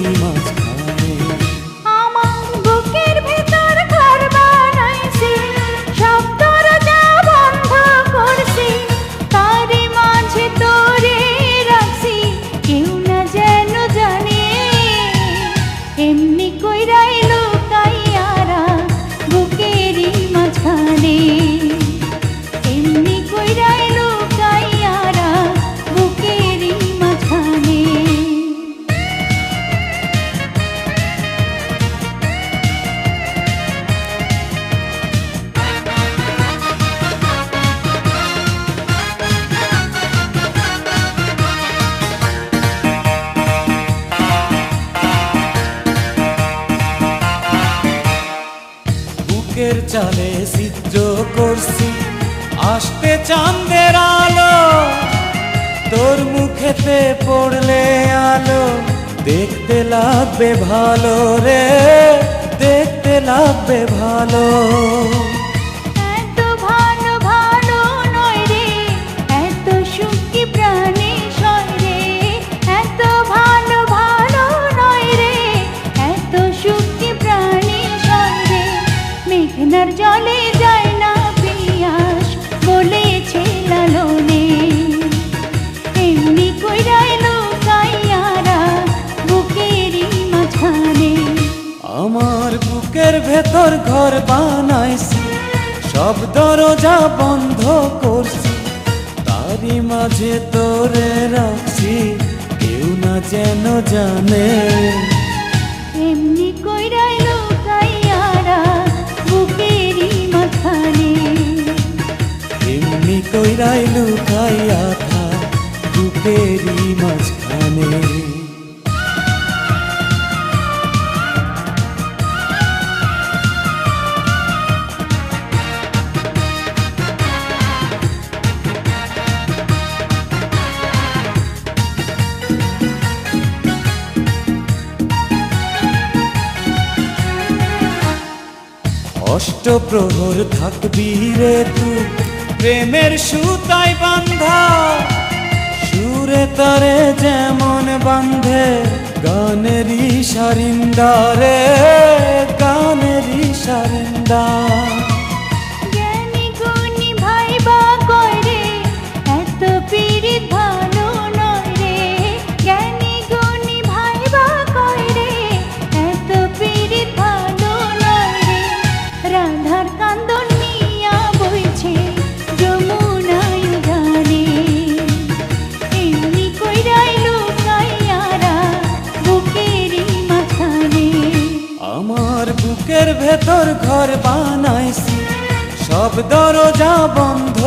বুকেরই মাঝখানে। আমার বুকের ভেতর ঘর বানাইছি, সব দরজা বন্ধ করছি, তারই মাঝে তোরে রাখছি, কেউ না যেন জানে। এমনি কইরাই লুকাইয়ারা বুকেরই মাঝখানে, এমনি কইরাই লুকাইয়ারা বুকেরই মাঝখানে। বুকের চালে ছিদ্র করছি, আসতে চাঁদের আলো, তোর মুখেতে পড়লে আলো, দেখতে লাগবে ভালো রে, দেখতে লাগবে ভালো। এত ভালো ভালো নয় রে, এত সুখী প্রাণে সয় রে, এত ভালো ভালো নয় রে, এত সুখী প্রাণে সয় রে। মেঘনার জলে যায় না পিয়াস, বলেছে লালনে, এমনি কইরাই লুকাইয়ারা বুকেরই মাঝখানে। আমার বুকের ভেতর ঘর বানাইছি, সব দরজা বন্ধ করছি, তারই মাঝে তোরে রাখছি, কেউ না যেন জানে। এমনি কইরাই লুকাইয়ারা বুকেরই মাঝখানে, এমনি কইরাই লুকাইয়া থাক বুকেরই মাঝখানে। অষ্টপ্রহর থাকবি রে তুই প্রেমের সুতায় বান্ধা, সুরে তারে যেমন বান্ধে গানেরই সারিন্দা রে, গানেরই সারিন্দা। জ্ঞানী গুণী ভাইবা কয় রে, এত পীড়িত ভালো নয় রে, জ্ঞানী গুণী ভাইবা কয় রে, এত পীড়িত ভালো নয় রে। রাধার কান্দন নিয়া বইছে যমুনায় গানে, এমনি কইরাই লুকাইয়ারা বুকেরই মাঝখানে। আমার বুকের ভেতর ঘর বানাইছি, সব দরজা বন্ধ